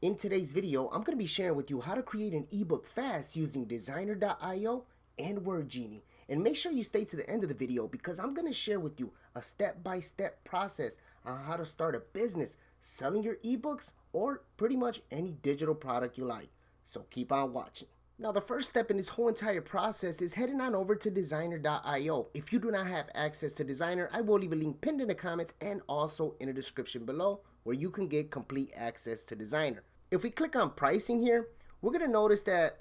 In today's video, I'm going to be sharing with you how to create an ebook fast using Designrr.io and Wordgenie. And make sure you stay to the end of the video because I'm going to share with you a step-by-step process on how to start a business selling your ebooks or pretty much any digital product you like. So keep on watching. Now the first step in this whole entire process is heading on over to Designrr.io. If you do not have access to Designrr, I will leave a link pinned in the comments and also in the description below where you can get complete access to Designrr. If we click on pricing here, we're going to notice that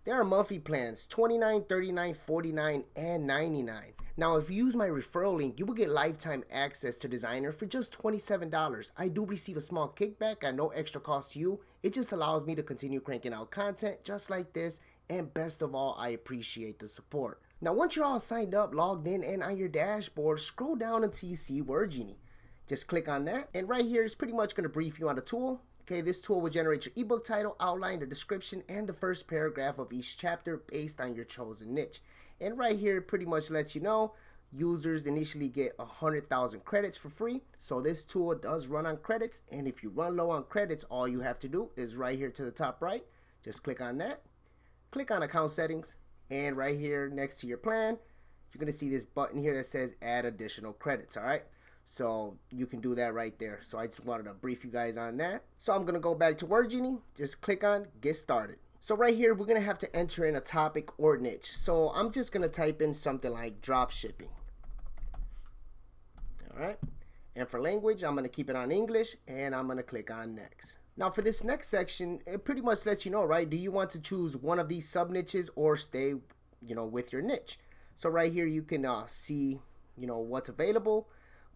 there are monthly plans, $29, $39, $49, and $99. Now, if you use my referral link, you will get lifetime access to Designrr for just $27. I do receive a small kickback at no extra cost to you. It just allows me to continue cranking out content just like this, and best of all, I appreciate the support. Now, once you're all signed up, logged in, and on your dashboard, scroll down until you see Wordgenie. Just click on that, and right here is pretty much going to brief you on the tool. Okay, this tool will generate your ebook title, outline, the description, and the first paragraph of each chapter based on your chosen niche. And right here pretty much lets you know users initially get 100,000 credits for free. So this tool does run on credits, and if you run low on credits, all you have to do is right here to the top right, just click on that, click on account settings, and right here next to your plan, you're going to see this button here that says add additional credits. All right. So you can do that right there. So I just wanted to brief you guys on that. So I'm going to go back to Wordgenie. Just click on get started. So right here, we're going to have to enter in a topic or niche. So I'm just going to type in something like drop shipping. All right. And for language, I'm going to keep it on English and I'm going to click on next. Now for this next section, it pretty much lets you know, right? Do you want to choose one of these sub niches or stay, with your niche? So right here, you can see, what's available.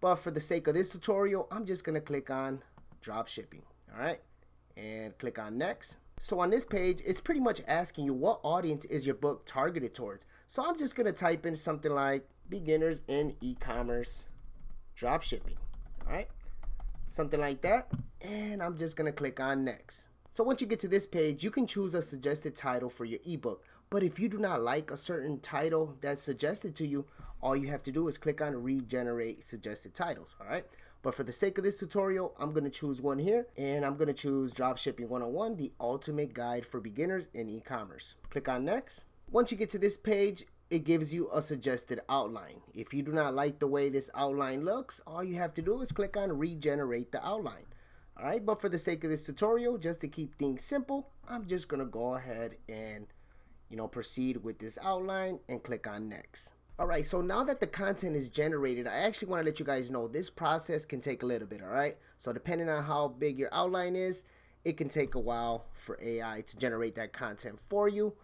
But for the sake of this tutorial, I'm just going to click on drop shipping. All right. And click on next. So on this page, it's pretty much asking you what audience is your book targeted towards. So I'm just going to type in something like beginners in e-commerce drop shipping. All right. Something like that. And I'm just going to click on next. So once you get to this page, you can choose a suggested title for your ebook. But if you do not like a certain title that's suggested to you, all you have to do is click on regenerate suggested titles. All right. But for the sake of this tutorial, I'm going to choose one here, and I'm going to choose Dropshipping 101, the ultimate guide for beginners in e-commerce. Click on next. Once you get to this page, it gives you a suggested outline. If you do not like the way this outline looks, all you have to do is click on regenerate the outline. All right. But for the sake of this tutorial, just to keep things simple, I'm just going to go ahead and proceed with this outline and click on next. All right, so now that the content is generated, I actually want to let you guys know this process can take a little bit, all right? So depending on how big your outline is, it can take a while for AI to generate that content for you.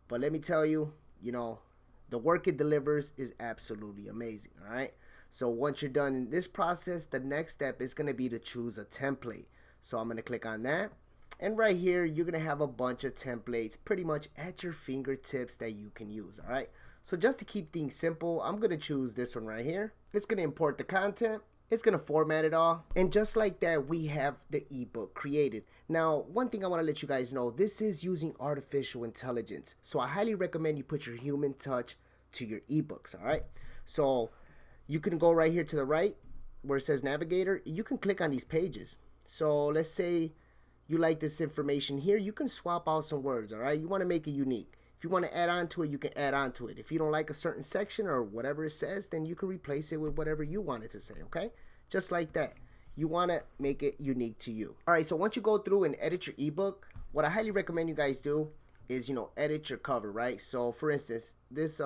But let me tell you, the work it delivers is absolutely amazing, all right? So once you're done in this process, the next step is going to be to choose a template. So I'm going to click on that. And right here, you're going to have a bunch of templates pretty much at your fingertips that you can use, all right? So just to keep things simple, I'm going to choose this one right here. It's going to import the content. It's going to format it all. And just like that, we have the ebook created. Now, one thing I want to let you guys know, this is using artificial intelligence. So I highly recommend you put your human touch to your ebooks, all right? So you can go right here to the right where it says navigator. You can click on these pages. So let's say you like this information here, you can swap out some words, all right? You want to make it unique. If you want to add on to it, you can add on to it. If you don't like a certain section or whatever it says, then you can replace it with whatever you want it to say, okay? Just like that. You want to make it unique to you. All right, so once you go through and edit your ebook, what I highly recommend you guys do is, edit your cover, right? So for instance, this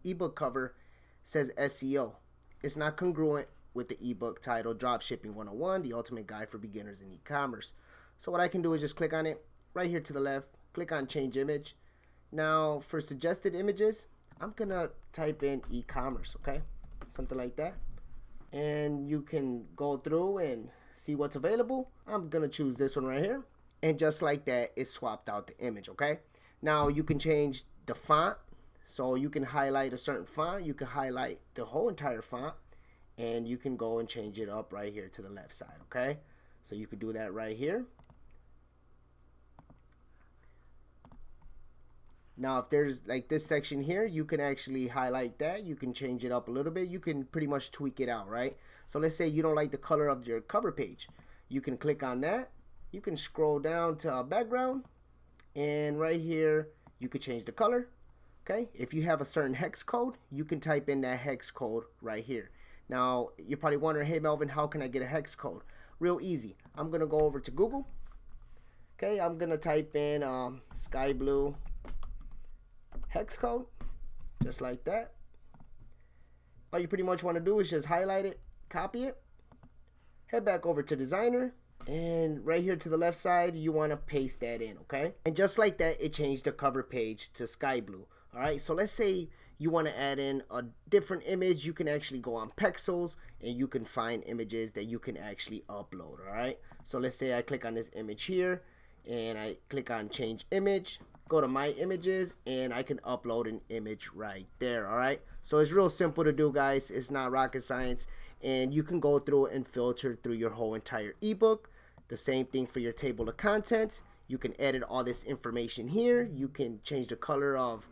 ebook cover says SEO. It's not congruent with the ebook title, Dropshipping 101, the ultimate guide for beginners in e-commerce. So what I can do is just click on it right here to the left, click on change image. Now for suggested images, I'm going to type in e-commerce, okay? Something like that. And you can go through and see what's available. I'm going to choose this one right here. And just like that, it swapped out the image, okay? Now you can change the font. So you can highlight a certain font. You can highlight the whole entire font. And you can go and change it up right here to the left side, okay? So you could do that right here. Now, if there's like this section here, you can actually highlight that. You can change it up a little bit. You can pretty much tweak it out, right? So let's say you don't like the color of your cover page. You can click on that you can scroll down to background, and right here you could change the color. Okay, if you have a certain hex code, you can type in that hex code right here. Now you're probably wondering, hey Melvin, how can I get a hex code? Real easy. I'm gonna go over to Google. Okay, I'm gonna type in sky blue hex code, just like that. All you pretty much want to do is just highlight it, copy it, head back over to Designrr, and right here to the left side you want to paste that in. Okay, and just like that, it changed the cover page to sky blue. All right, so let's say you want to add in a different image. You can actually go on Pexels and you can find images that you can actually upload. All right, so let's say I click on this image here and I click on change image, go to my images, and I can upload an image right there. All right, so it's real simple to do, guys. It's not rocket science, and you can go through and filter through your whole entire ebook. The same thing for your table of contents. You can edit all this information here. You can change the color of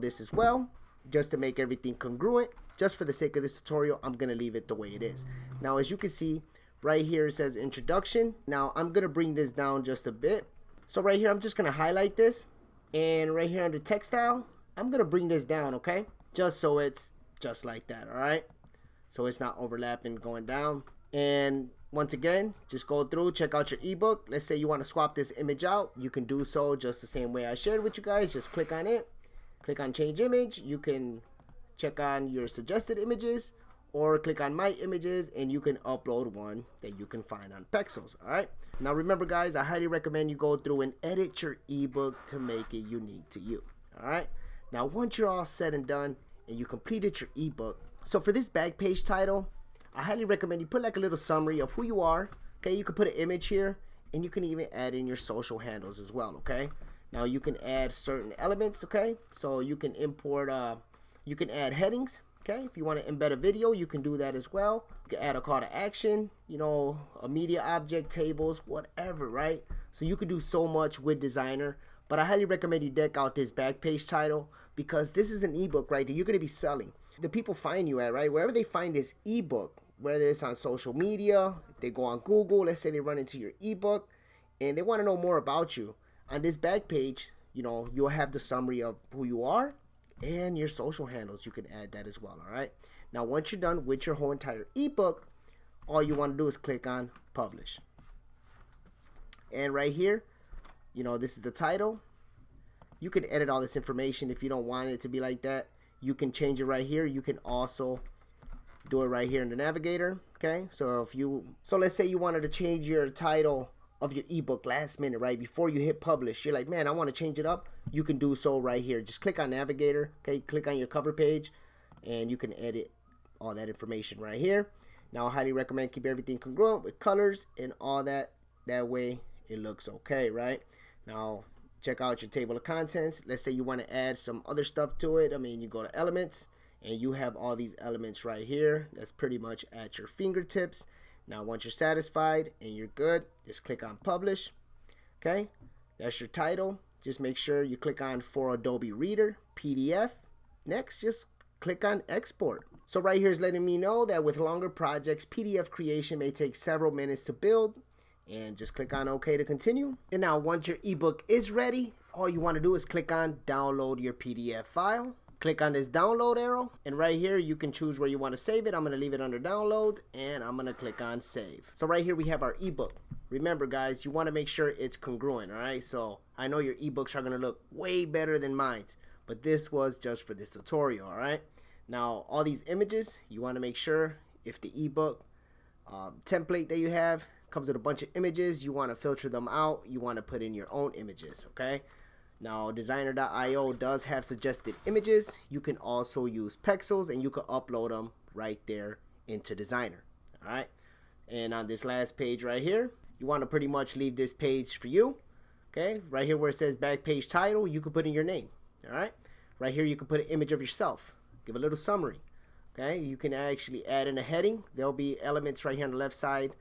this as well, just to make everything congruent. Just for the sake of this tutorial, I'm gonna leave it the way it is. Now, as you can see right here, it says introduction. Now I'm gonna bring this down just a bit. So right here, I'm just gonna highlight this, and right here under text style, I'm gonna bring this down, okay, just so it's just like that. All right, so it's not overlapping going down. And once again, just go through, check out your ebook. Let's say you want to swap this image out, you can do so just the same way I shared with you guys. Just click on it, click on change image. You can check on your suggested images, or click on my images, and you can upload one that you can find on Pexels. All right, now remember, guys, I highly recommend you go through and edit your ebook to make it unique to you. All right, now once you're all said and done and you completed your ebook, so for this back page title, I highly recommend you put like a little summary of who you are. Okay, you can put an image here, and you can even add in your social handles as well. Okay, now you can add certain elements. Okay, so you can import you can add headings. Okay, if you want to embed a video, you can do that as well. You can add a call to action, a media object, tables, whatever, right? So you can do so much with Designrr, but I highly recommend you deck out this back page title, because this is an ebook, right, that you're going to be selling. The people find you at, right, wherever they find this ebook, whether it's on social media, if they go on Google, let's say they run into your ebook and they want to know more about you. On this back page, you'll have the summary of who you are and your social handles. You can add that as well. All right, now once you're done with your whole entire ebook, all you want to do is click on publish, and right here, this is the title. You can edit all this information if you don't want it to be like that. You can change it right here. You can also do it right here in the navigator. Okay, so let's say you wanted to change your title of your ebook last minute, right before you hit publish. You're like, man, I want to change it up. You can do so right here. Just click on navigator. Okay, click on your cover page, and you can edit all that information right here. Now I highly recommend keep everything congruent with colors and all that. That way it looks okay, right? Now check out your table of contents. Let's say you want to add some other stuff to it. You go to elements, and you have all these elements right here. That's pretty much at your fingertips. Now once you're satisfied and you're good, just click on publish. Okay, that's your title. Just make sure you click on for Adobe Reader PDF. Next, just click on export. So right here is letting me know that with longer projects, PDF creation may take several minutes to build, and just click on OK to continue. And now once your ebook is ready, all you want to do is click on download your PDF file. Click on this download arrow, and right here you can choose where you want to save it. I'm going to leave it under downloads, and I'm going to click on save. So right here we have our ebook. Remember, guys, you want to make sure it's congruent. All right, so I know your ebooks are going to look way better than mine, but this was just for this tutorial. All right, now all these images, you want to make sure if the ebook template that you have comes with a bunch of images, you want to filter them out. You want to put in your own images. Okay, now Designrr.io does have suggested images. You can also use Pexels, and you can upload them right there into Designrr. All right, and on this last page right here, you want to pretty much leave this page for you. Okay, right here where it says back page title, you can put in your name. All right, right here you can put an image of yourself, give a little summary. Okay, you can actually add in a heading. There'll be elements right here on the left side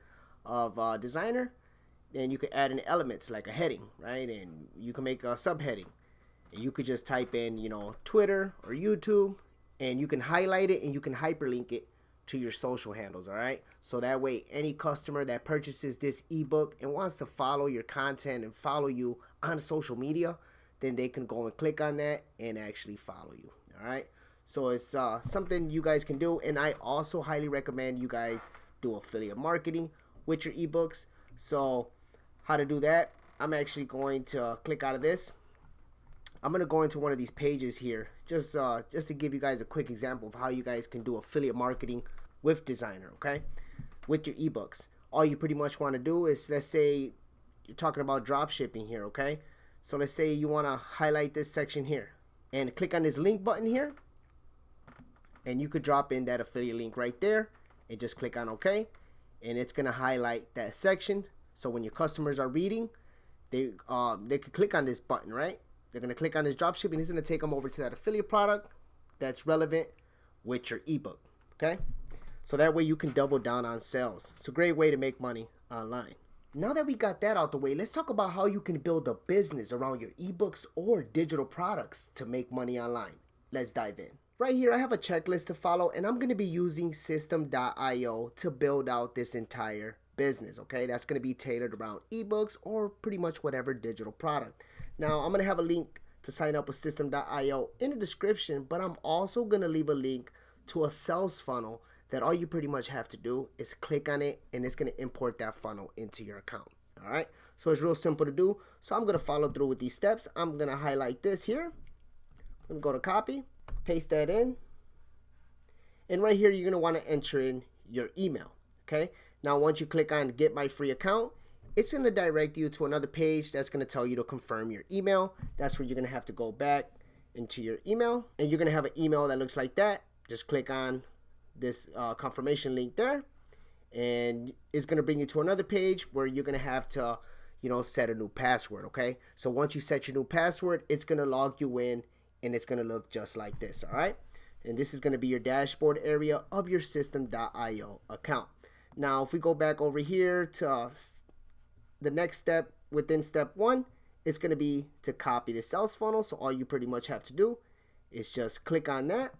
of Designrr. And you can add in elements like a heading, right? And you can make a subheading. And you could just type in, Twitter or YouTube, and you can highlight it and you can hyperlink it to your social handles, all right? So that way any customer that purchases this ebook and wants to follow your content and follow you on social media, then they can go and click on that and actually follow you, all right? So it's something you guys can do, and I also highly recommend you guys do affiliate marketing with your ebooks. So how to do that, I'm actually going to click out of this. I'm going to go into one of these pages here just to give you guys a quick example of how you guys can do affiliate marketing with Designrr, okay? With your ebooks. All you pretty much want to do is, let's say you're talking about drop shipping here, okay? So let's say you want to highlight this section here and click on this link button here, and you could drop in that affiliate link right there and just click on OK, and it's going to highlight that section. So when your customers are reading, they could click on this button, right? They're going to click on this drop shipping. It's going to take them over to that affiliate product that's relevant with your ebook, okay? So that way you can double down on sales. It's a great way to make money online. Now that we got that out the way, let's talk about how you can build a business around your ebooks or digital products to make money online. Let's dive in. Right here, I have a checklist to follow, and I'm going to be using System.io to build out this entire business, okay? That's going to be tailored around ebooks or pretty much whatever digital product. Now, I'm going to have a link to sign up with System.io in the description, but I'm also going to leave a link to a sales funnel that all you pretty much have to do is click on it, and it's going to import that funnel into your account, all right? So it's real simple to do. So I'm going to follow through with these steps. I'm going to highlight this here. I'm going to go to copy, paste that in, and right here, you're going to want to enter in your email, okay? Now, once you click on Get My Free Account, it's going to direct you to another page that's going to tell you to confirm your email. That's where you're going to have to go back into your email, and you're going to have an email that looks like that. Just click on this confirmation link there, and it's going to bring you to another page where you're going to have to, set a new password, okay? So once you set your new password, it's going to log you in, and it's going to look just like this, all right? And this is going to be your dashboard area of your System.io account. Now, if we go back over here to the next step within step 1, it's going to be to copy the sales funnel. So all you pretty much have to do is just click on that.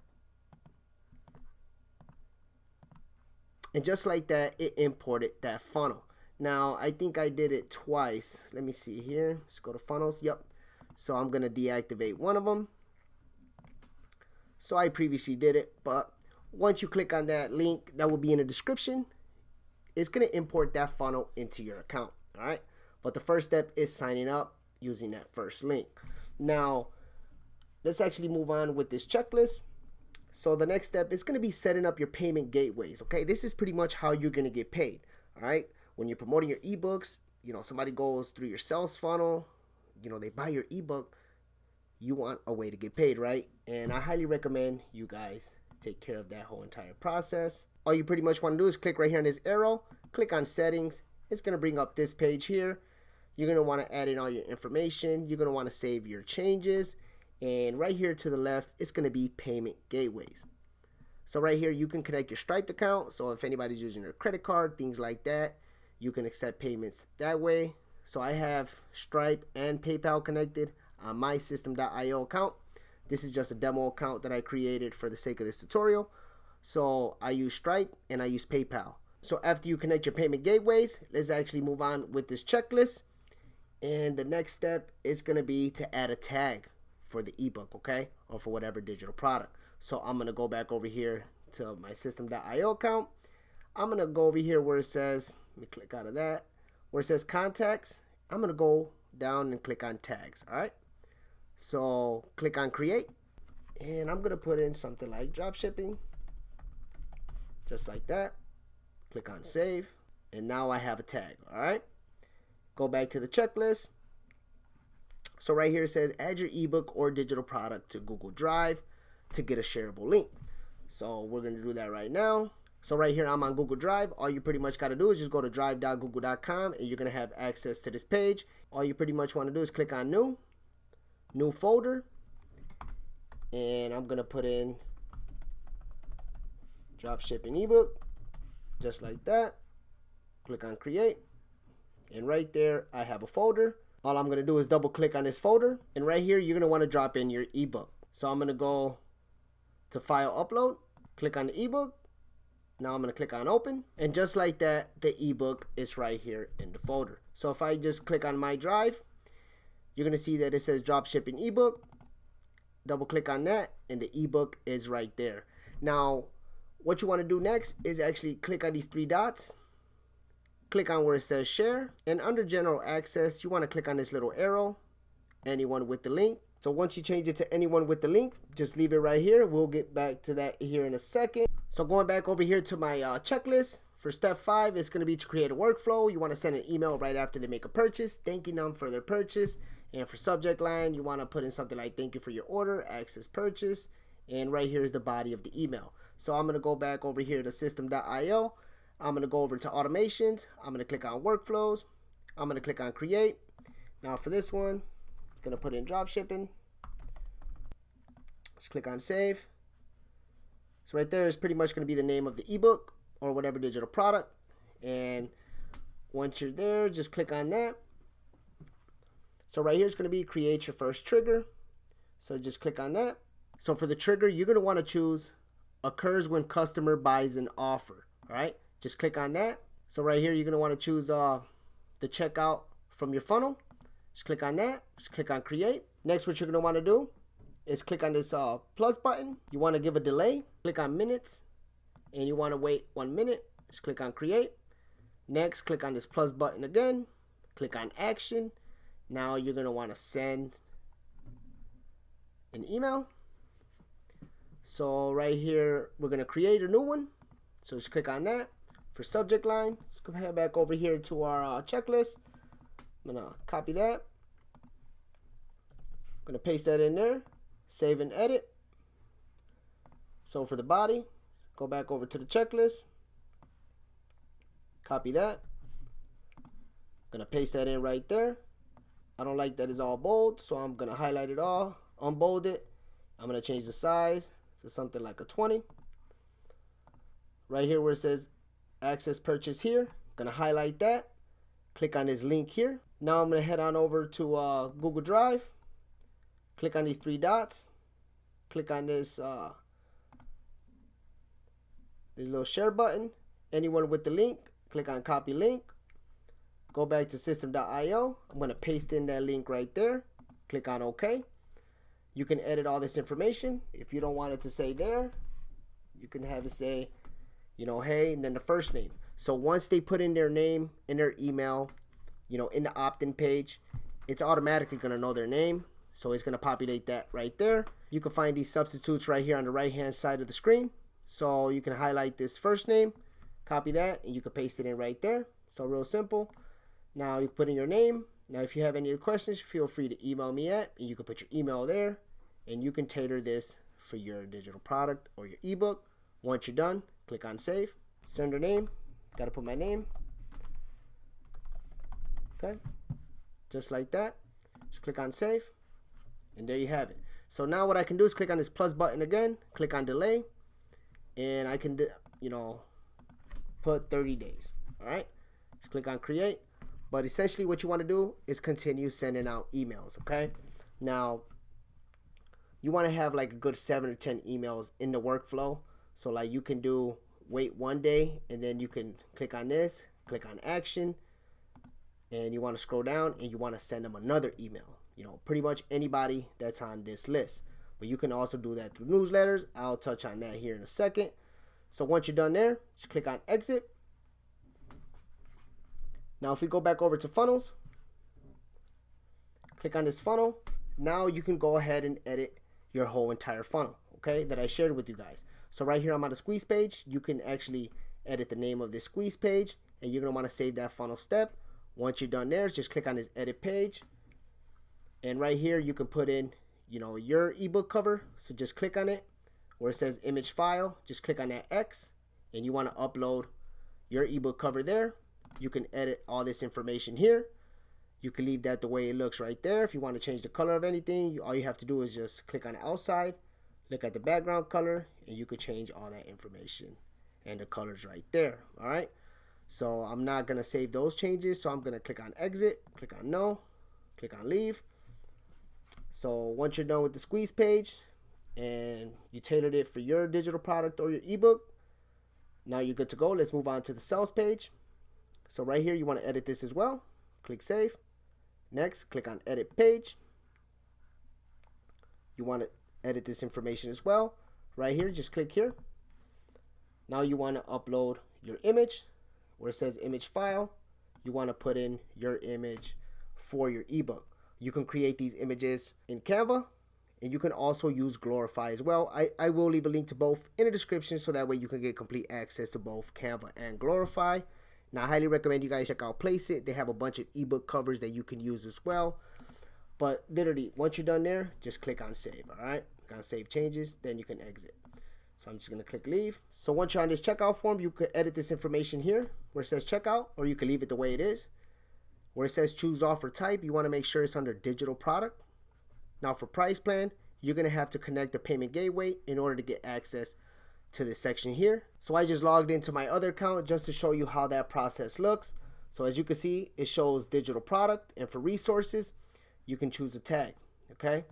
And just like that, it imported that funnel. Now, I think I did it twice. Let me see here. Let's go to funnels. Yep. So I'm going to deactivate one of them. So I previously did it, but once you click on that link that will be in the description, it's going to import that funnel into your account, all right? But the first step is signing up using that first link. Now, let's actually move on with this checklist. So the next step is going to be setting up your payment gateways, okay? This is pretty much how you're going to get paid, all right? When you're promoting your ebooks, somebody goes through your sales funnel, they buy your ebook, you want a way to get paid, right? And I highly recommend you guys take care of that whole entire process. All you pretty much want to do is click right here on this arrow, click on settings. It's going to bring up this page here. You're going to want to add in all your information. You're going to want to save your changes. And right here to the left, it's going to be payment gateways. So right here, you can connect your Stripe account. So if anybody's using their credit card, things like that, you can accept payments that way. So I have Stripe and PayPal connected on my System.io account. This is just a demo account that I created for the sake of this tutorial. So I use Stripe and I use PayPal. So after you connect your payment gateways, let's actually move on with this checklist. And the next step is going to be to add a tag for the ebook, okay? Or for whatever digital product. So I'm going to go back over here to my System.io account. I'm going to go over here where it says, let me click out of that, where it says contacts. I'm going to go down and click on tags, all right? So click on create, and I'm going to put in something like drop shipping, just like that. Click on save, and now I have a tag, all right? Go back to the checklist. So right here it says add your ebook or digital product to Google Drive to get a shareable link. So we're going to do that right now. So right here I'm on Google Drive. All you pretty much got to do is just go to drive.google.com, and you're going to have access to this page. All you pretty much want to do is click on new folder, and I'm going to put in drop shipping ebook, just like that. Click on create, and right there I have a folder. All I'm going to do is double click on this folder, and right here you're going to want to drop in your ebook. So I'm going to go to file upload, click on the ebook, Now I'm going to click on open, and just like that, the ebook is right here in the folder. So if I just click on my drive, you're going to see that it says drop shipping ebook. Double click on that, and the ebook is right there. Now what you want to do next is actually click on these three dots, click on where it says share, and under general access you want to click on this little arrow, anyone with the link. So once you change it to anyone with the link, just leave it right here. We'll get back to that here in a second. So going back over here to my checklist, for step 5, it's going to be to create a workflow. You want to send an email right after they make a purchase, thanking them for their purchase. And for subject line, you want to put in something like thank you for your order, access purchase. And right here is the body of the email. So I'm going to go back over here to system.io. I'm going to go over to automations. I'm going to click on workflows. I'm going to click on create. Now for this one, I'm going to put in drop shipping. Just click on save. So right there is pretty much going to be the name of the ebook or whatever digital product. And once you're there, just click on that. So right here is going to be create your first trigger. So just click on that. So for the trigger, you're going to want to choose occurs when customer buys an offer. All right, just click on that. So right here, you're going to want to choose the checkout from your funnel. Just click on that. Just click on create. Next, what you're going to want to do is click on this plus button. You want to give a delay. Click on minutes, and you want to wait 1 minute. Just click on create. Next, click on this plus button again. Click on action. Now you're going to want to send an email. So right here, we're going to create a new one. So just click on that. For subject line, let's go head back over here to our checklist. I'm going to copy that. I'm going to paste that in there. Save and edit. So for the body, go back over to the checklist. Copy that. I'm going to paste that in right there. I don't like that it's all bold, so I'm going to highlight it all, unbold it. I'm going to change the size to something like a 20. Right here where it says access purchase here, I'm going to highlight that. Click on this link here. Now I'm going to head on over to Google Drive. Click on these three dots. Click on this little share button. Anyone with the link, click on copy link. Go back to system.io. I'm going to paste in that link right there. Click on OK. You can edit all this information. If you don't want it to say there, you can have it say, you know, hey, and then the first name. So once they put in their name in their email, you know, in the opt-in page, it's automatically going to know their name. So it's going to populate that right there. You can find these substitutes right here on the right-hand side of the screen. So you can highlight this first name, copy that, and you can paste it in right there. So real simple. Now you can put in your name. Now if you have any questions, feel free to email me and you can put your email there, and you can tailor this for your digital product or your ebook. Once you're done, click on save. Sender name, got to put my name. Okay, just like that. Just click on save, and there you have it. So now what I can do is click on this plus button again, click on delay, and I can, you know, put 30 days. All right, just click on create. But essentially what you want to do is continue sending out emails, okay? Now, you want to have like a good 7 or 10 emails in the workflow. So like you can do wait 1 day, and then you can click on this, click on action, and you want to scroll down and you want to send them another email. You know, pretty much anybody that's on this list. But you can also do that through newsletters. I'll touch on that here in a second. So once you're done there, just click on exit. Now if we go back over to funnels, click on this funnel. Now you can go ahead and edit your whole entire funnel, okay, that I shared with you guys. So right here I'm on the squeeze page. You can actually edit the name of this squeeze page, and you're going to want to save that funnel step. Once you're done there, just click on this edit page. And right here you can put in, you know, your ebook cover. So just click on it where it says image file. Just click on that X, and you want to upload your ebook cover there. You can edit all this information here. You can leave that the way it looks right there. If you want to change the color of anything, all you have to do is just click on the outside, look at the background color, and you could change all that information and the colors right there. All right. So I'm not going to save those changes. So I'm going to click on exit, click on no, click on leave. So once you're done with the squeeze page and you tailored it for your digital product or your ebook, Now you're good to go. Let's move on to the sales page. So right here, you want to edit this as well. Click save. Next, click on edit page. You want to edit this information as well. Right here, just click here. Now you want to upload your image. Where it says image file, you want to put in your image for your ebook. You can create these images in Canva, and you can also use Glorify as well. I will leave a link to both in the description, so that way you can get complete access to both Canva and Glorify. Now, I highly recommend you guys check out Placeit. They have a bunch of ebook covers that you can use as well. But literally, once you're done there, just click on save, all right? Click on save changes, then you can exit. So I'm just going to click leave. So once you're on this checkout form, you could edit this information here where it says checkout, or you can leave it the way it is. Where it says choose offer type, you want to make sure it's under digital product. Now for price plan, you're going to have to connect the payment gateway in order to get access to this section here. So I just logged into my other account just to show you how that process looks. So as you can see, it shows digital product, and for resources, you can choose a tag. Okay.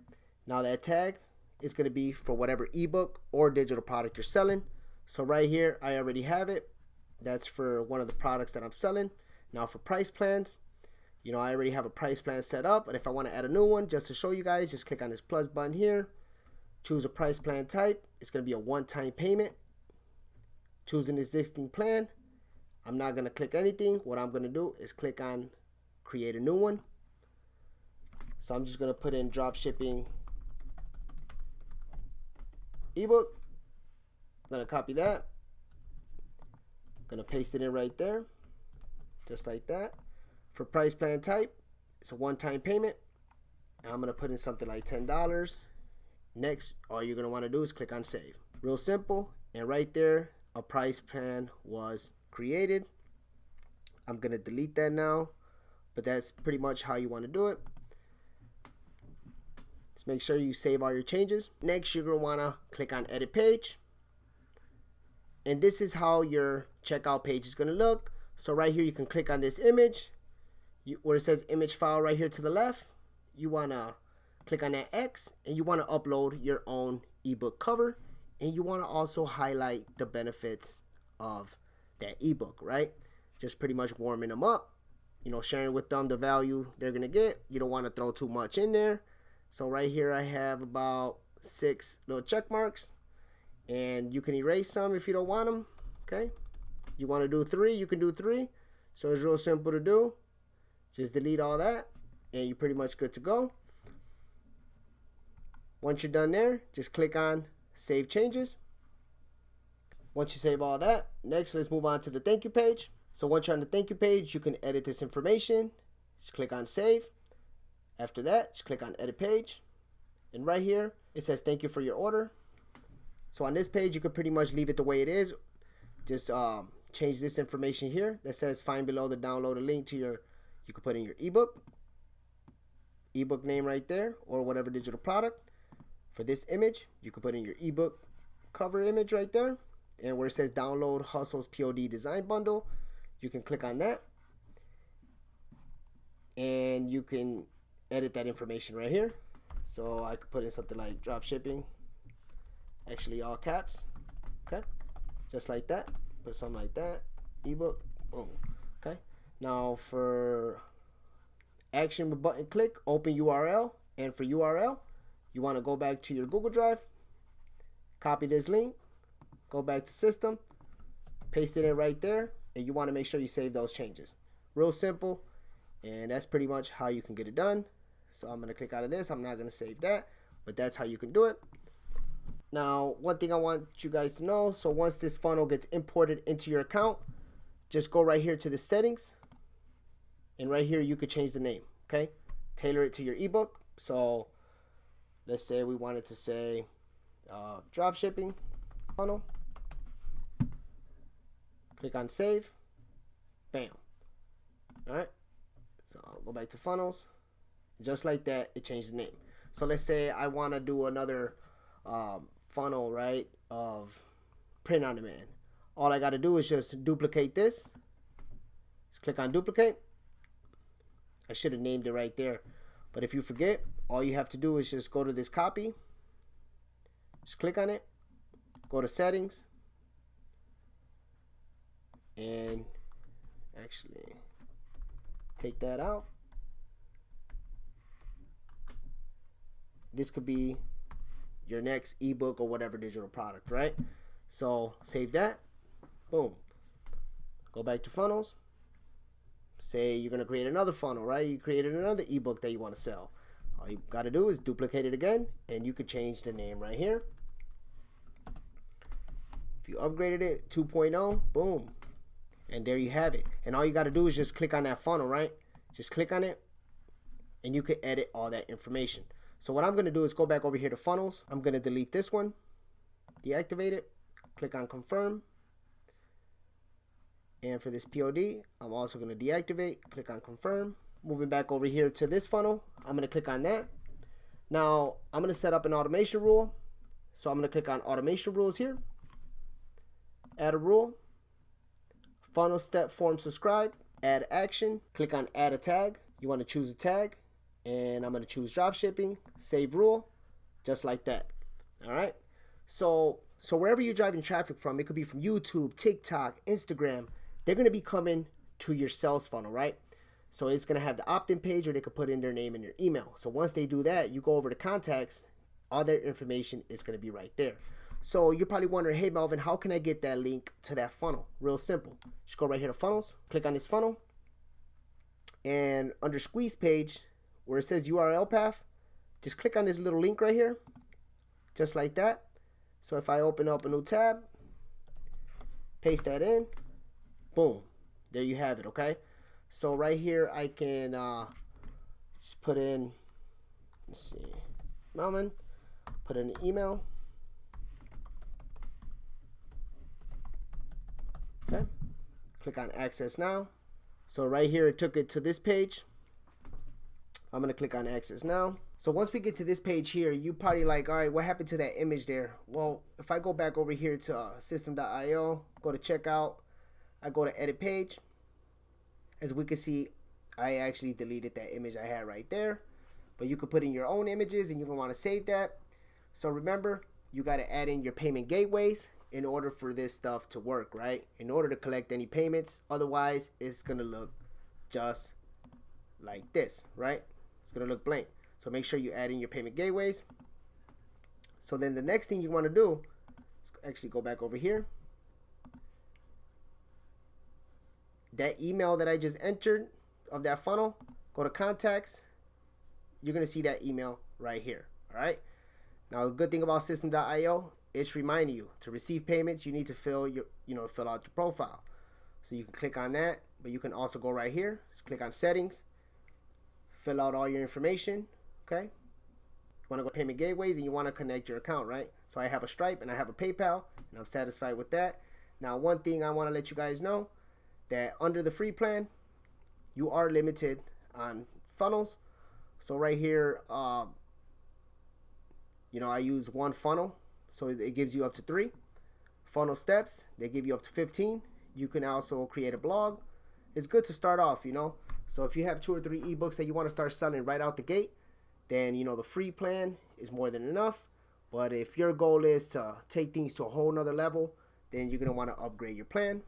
Now that tag is going to be for whatever ebook or digital product you're selling. So right here, I already have it. That's for one of the products that I'm selling. Now for price plans, I already have a price plan set up, but if I want to add a new one, just to show you guys, just click on this plus button here, choose a price plan type. It's going to be a one-time payment. Choose an existing plan. I'm not going to click anything. What I'm going to do is click on create a new one. So I'm just going to put in drop shipping ebook. I'm going to copy that. I'm going to paste it in right there, just like that. For price plan type, it's a one-time payment. And I'm going to put in something like $10. Next, all you're going to want to do is click on save. Real simple. And right there, a price plan was created. I'm going to delete that now, but that's pretty much how you want to do it. Just make sure you save all your changes. Next, you're going to want to click on edit page. And this is how your checkout page is going to look. So right here, you can click on this image where it says image file right here to the left. You want to click on that X, and you want to upload your own ebook cover, and you want to also highlight the benefits of that ebook, right? Just pretty much warming them up, sharing with them the value they're going to get. You don't want to throw too much in there. So right here, I have about 6 little check marks, and you can erase some if you don't want them, okay? You want to do 3, you can do 3. So it's real simple to do. Just delete all that, and you're pretty much good to go. Once you're done there, just click on save changes. Once you save all that, next let's move on to the thank you page. So once you're on the thank you page, you can edit this information. Just click on save. After that, just click on edit page. And right here, it says thank you for your order. So on this page, you can pretty much leave it the way it is. Just change this information here that says find below the download a link to you can put in your ebook name right there, or whatever digital product. For this image, you can put in your ebook cover image right there, and where it says download Hustle's POD design bundle, you can click on that, and you can edit that information right here. So I could put in something like drop shipping, actually all caps, okay, just like that. Put something like that, ebook, boom, okay. Now for action with button click, open URL, and for URL, you want to go back to your Google Drive, copy this link, go back to system, paste it in right there, and you want to make sure you save those changes. Real simple, and that's pretty much how you can get it done. So I'm going to click out of this. I'm not going to save that, but that's how you can do it. Now, one thing I want you guys to know, so once this funnel gets imported into your account, just go right here to the settings, and right here you could change the name, okay? Tailor it to your ebook. So let's say we wanted to say drop shipping funnel. Click on save. Bam. All right. So I'll go back to funnels. Just like that, it changed the name. So let's say I want to do another funnel, right, of print on demand. All I got to do is just duplicate this. Just click on duplicate. I should have named it right there. But if you forget, all you have to do is just go to this copy. Just click on it. Go to settings. and actually take that out. This could be your next ebook or whatever digital product, right? So save that. Boom. Go back to funnels. Say you're going to create another funnel, right? You created another ebook that you want to sell. All you got to do is duplicate it again, and you could change the name right here. If you upgraded it 2.0, boom. And there you have it. And all you got to do is just click on that funnel, right? Just click on it, and you could edit all that information. So what I'm going to do is go back over here to funnels. I'm going to delete this one, deactivate it, click on confirm. And for this POD, I'm also going to deactivate, click on confirm. Moving back over here to this funnel, I'm going to click on that. Now I'm going to set up an automation rule. So I'm going to click on automation rules here, add a rule, funnel step form subscribe, add action, click on add a tag. You want to choose a tag, and I'm going to choose drop shipping, save rule, just like that. All right. So wherever you're driving traffic from, it could be from YouTube, TikTok, Instagram, they're going to be coming to your sales funnel, right? So it's going to have the opt-in page, or they could put in their name and their email. So once they do that, you go over to contacts, all their information is going to be right there. So you're probably wondering, hey Melvin, how can I get that link to that funnel? Real simple. Just go right here to funnels, click on this funnel, and under squeeze page, where it says URL path, just click on this little link right here, just like that. So if I open up a new tab, paste that in, boom, there you have it, okay? So right here, I can just put in, let's see, Melvin, put in an email. Okay, click on access now. So right here, it took it to this page. I'm going to click on access now. So once we get to this page here, you probably like, all right, what happened to that image there? Well, if I go back over here to system.io, go to checkout, I go to edit page. As we can see, I actually deleted that image I had right there. But you could put in your own images, and you're going to want to save that. So remember, you got to add in your payment gateways in order for this stuff to work, right? In order to collect any payments. Otherwise, it's going to look just like this, right? It's going to look blank. So make sure you add in your payment gateways. So then the next thing you want to do is actually go back over here. That email that I just entered of that funnel, go to contacts. You're going to see that email right here. All right. Now, the good thing about system.io, it's reminding you to receive payments, you need to fill out your profile. So you can click on that, but you can also go right here, just click on settings, fill out all your information. Okay. You want to go payment gateways, and you want to connect your account, right? So I have a Stripe and I have a PayPal, and I'm satisfied with that. Now, one thing I want to let you guys know, that under the free plan, you are limited on funnels. So right here, I use one funnel, so it gives you up to 3 funnel steps. They give you up to 15. You can also create a blog. It's good to start off, So if you have 2 or 3 ebooks that you want to start selling right out the gate, then the free plan is more than enough. But if your goal is to take things to a whole nother level, then you're gonna want to upgrade your plan.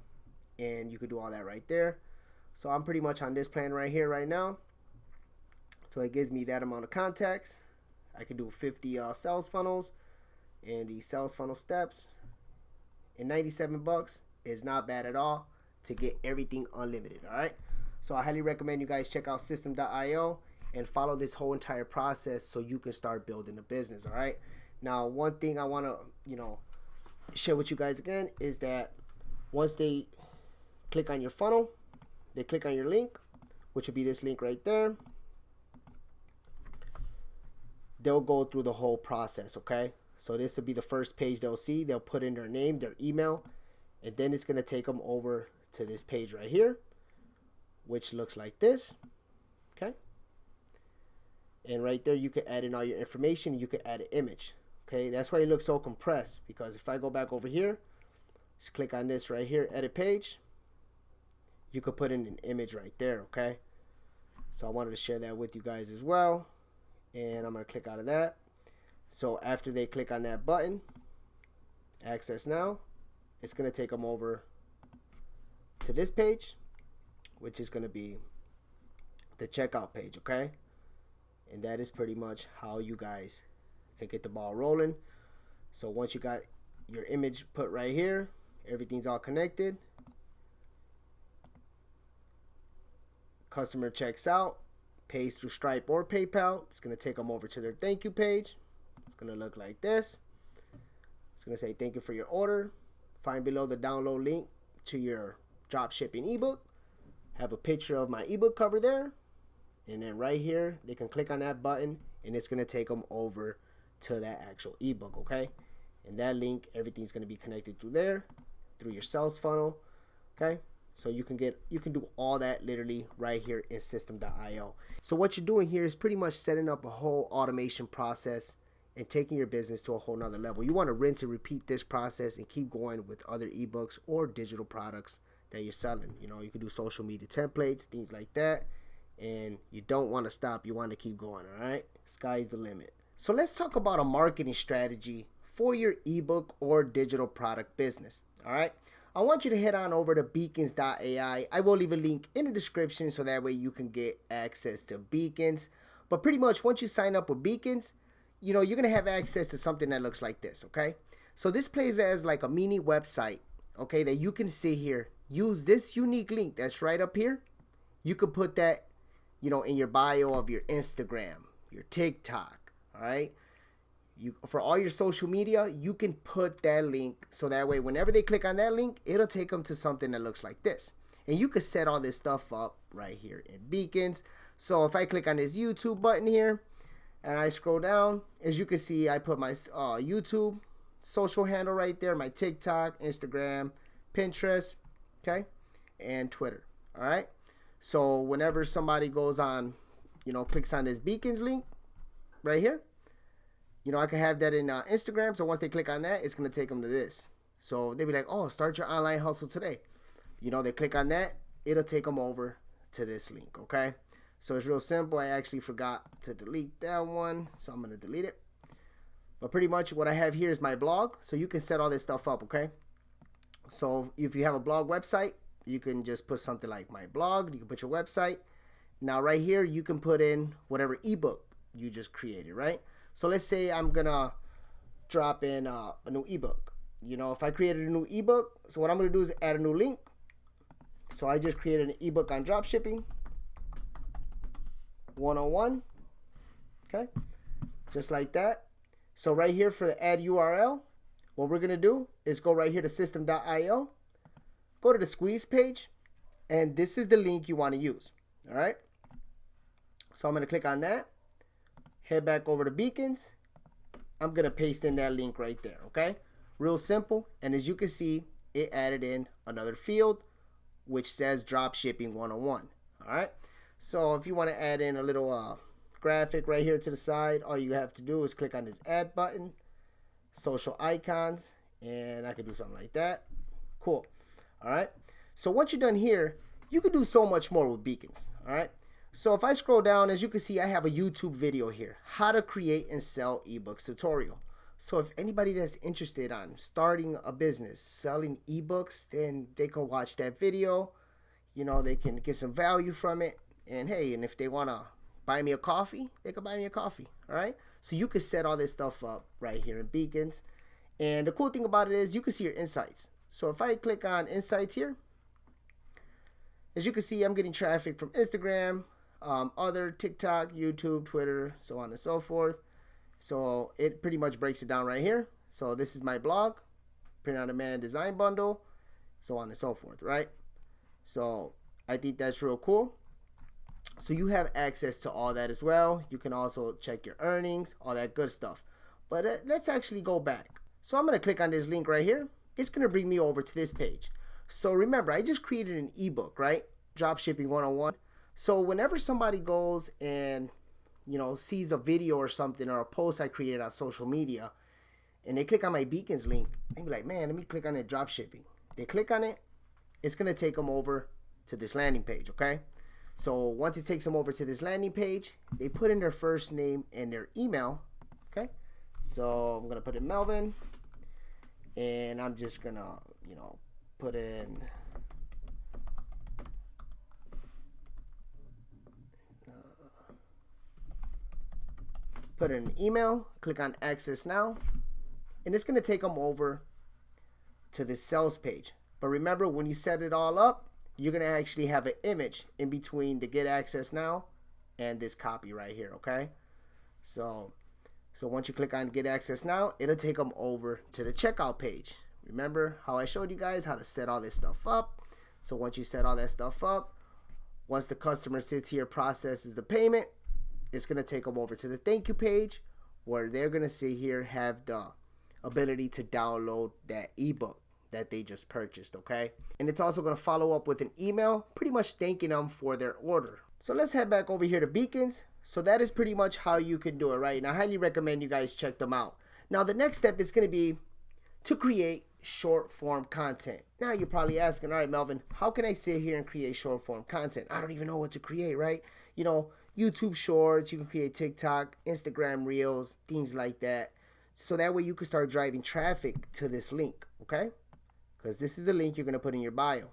And you could do all that right there. So I'm pretty much on this plan right here right now. So it gives me that amount of contacts. I can do 50 sales funnels and the sales funnel steps. And $97 is not bad at all to get everything unlimited. All right. So I highly recommend you guys check out system.io and follow this whole entire process so you can start building a business. All right. Now, one thing I want to share with you guys again is that once they click on your funnel, they click on your link, which would be this link right there. They'll go through the whole process, okay? So this will be the first page they'll see. They'll put in their name, their email, and then it's going to take them over to this page right here, which looks like this, okay? And right there, you can add in all your information. You can add an image, okay? That's why it looks so compressed, because if I go back over here, just click on this right here, edit page, you could put in an image right there, okay? So I wanted to share that with you guys as well. And I'm going to click out of that. So after they click on that button, access now, it's going to take them over to this page, which is going to be the checkout page, okay? And that is pretty much how you guys can get the ball rolling. So once you got your image put right here, everything's all connected. Customer checks out, pays through Stripe or PayPal. It's going to take them over to their thank you page. It's going to look like this. It's going to say thank you for your order. Find below the download link to your drop shipping ebook. Have a picture of my ebook cover there. And then right here, they can click on that button and it's going to take them over to that actual ebook, okay? And that link, everything's going to be connected through there, through your sales funnel, okay? So you can do all that literally right here in System.io. So what you're doing here is pretty much setting up a whole automation process and taking your business to a whole nother level. You want to rinse and repeat this process and keep going with other ebooks or digital products that you're selling. You know, you can do social media templates, things like that. And you don't want to stop. You want to keep going, all right? Sky's the limit. So let's talk about a marketing strategy for your ebook or digital product business, all right? I want you to head on over to beacons.ai. I will leave a link in the description so that way you can get access to Beacons. But pretty much once you sign up with Beacons, you know, you're going to have access to something that looks like this, okay? So this plays as like a mini website, okay, that you can see here. Use this unique link that's right up here. You could put that, you know, in your bio of your Instagram, your TikTok, all right? For all your social media, you can put that link so that way whenever they click on that link, it'll take them to something that looks like this. And you can set all this stuff up right here in Beacons. So if I click on this YouTube button here and I scroll down, as you can see, I put my YouTube social handle right there, my TikTok, Instagram, Pinterest, okay, and Twitter, all right? So whenever somebody goes on, you know, clicks on this Beacons link right here, you know, I can have that in Instagram. So once they click on that, it's going to take them to this. So they'll be like, oh, start your online hustle today. You know, they click on that, it'll take them over to this link, okay? So it's real simple. I actually forgot to delete that one, so I'm going to delete it. But pretty much what I have here is my blog. So you can set all this stuff up, okay? So if you have a blog website, you can just put something like my blog. You can put your website. Now right here, you can put in whatever ebook you just created, right? So let's say I'm gonna drop in a new ebook. You know, if I created a new ebook, so what I'm gonna do is add a new link. So I just created an ebook on dropshipping 101. Okay, just like that. So right here for the add URL, what we're gonna do is go right here to System.io, go to the squeeze page, and this is the link you want to use. All right. So I'm gonna click on that. Head back over to Beacons. I'm going to paste in that link right there, okay? Real simple. And as you can see, it added in another field, which says Dropshipping 101, all right? So if you want to add in a little graphic right here to the side, all you have to do is click on this add button, social icons, and I could do something like that. Cool, all right? So once you're done here, you can do so much more with Beacons, all right? So if I scroll down, as you can see, I have a YouTube video here, how to create and sell ebooks tutorial. So if anybody that's interested on starting a business, selling ebooks, then they can watch that video. You know, they can get some value from it. And hey, and if they want to buy me a coffee, they can buy me a coffee, all right? So you can set all this stuff up right here in Beacons. And the cool thing about it is you can see your insights. So if I click on insights here, as you can see, I'm getting traffic from Instagram, other TikTok, YouTube, Twitter, so on and so forth. So it pretty much breaks it down right here. So this is my blog, print on demand design bundle, so on and so forth, right? So I think that's real cool. So you have access to all that as well. You can also check your earnings, all that good stuff. But let's actually go back. So I'm going to click on this link right here. It's going to bring me over to this page. So remember, I just created an ebook, right? Dropshipping 101. So whenever somebody goes and, you know, sees a video or something or a post I created on social media and they click on my Beacons link, they be like, man, let me click on it, dropshipping. They click on it, it's going to take them over to this landing page, okay? So once it takes them over to this landing page, they put in their first name and their email, okay? So I'm going to put in Melvin, and I'm just going to, you know, put in put in an email, click on access now, and it's going to take them over to this sales page. But remember, when you set it all up, you're going to actually have an image in between the get access now and this copy right here, okay? So once you click on get access now, it'll take them over to the checkout page. Remember how I showed you guys how to set all this stuff up? So once you set all that stuff up, once the customer sits here, processes the payment, it's going to take them over to the thank you page, where they're going to see here, have the ability to download that ebook that they just purchased, okay? And it's also going to follow up with an email pretty much thanking them for their order. So let's head back over here to Beacons. So that is pretty much how you can do it, right? And I highly recommend you guys check them out. Now the next step is going to be to create short form content. Now you're probably asking, all right, Melvin, how can I sit here and create short form content? I don't even know what to create, right? You know, YouTube shorts, you can create TikTok, Instagram reels, things like that. So that way you can start driving traffic to this link, okay? Because this is the link you're going to put in your bio.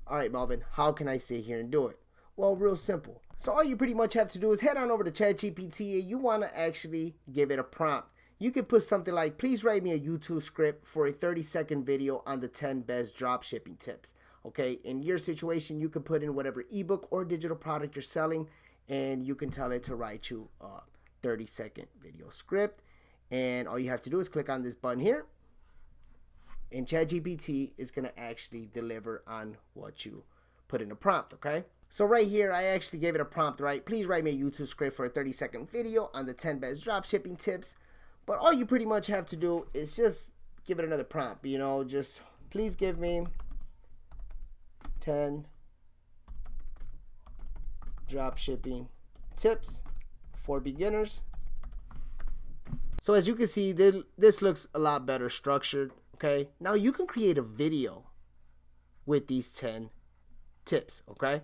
All right, Melvin, how can I sit here and do it? Well, real simple. So all you pretty much have to do is head on over to ChatGPT, and you want to actually give it a prompt. You can put something like, please write me a YouTube script for a 30-second video on the 10 best dropshipping tips. Okay, in your situation, you can put in whatever ebook or digital product you're selling, and you can tell it to write you a 30-second video script. And all you have to do is click on this button here, and ChatGPT is going to actually deliver on what you put in the prompt, okay? So right here, I actually gave it a prompt, right? Please write me a YouTube script for a 30-second video on the 10 best dropshipping tips. But all you pretty much have to do is just give it another prompt, you know, just please give me 10 dropshipping tips for beginners. So as you can see, this looks a lot better structured, okay? Now you can create a video with these 10 tips, okay?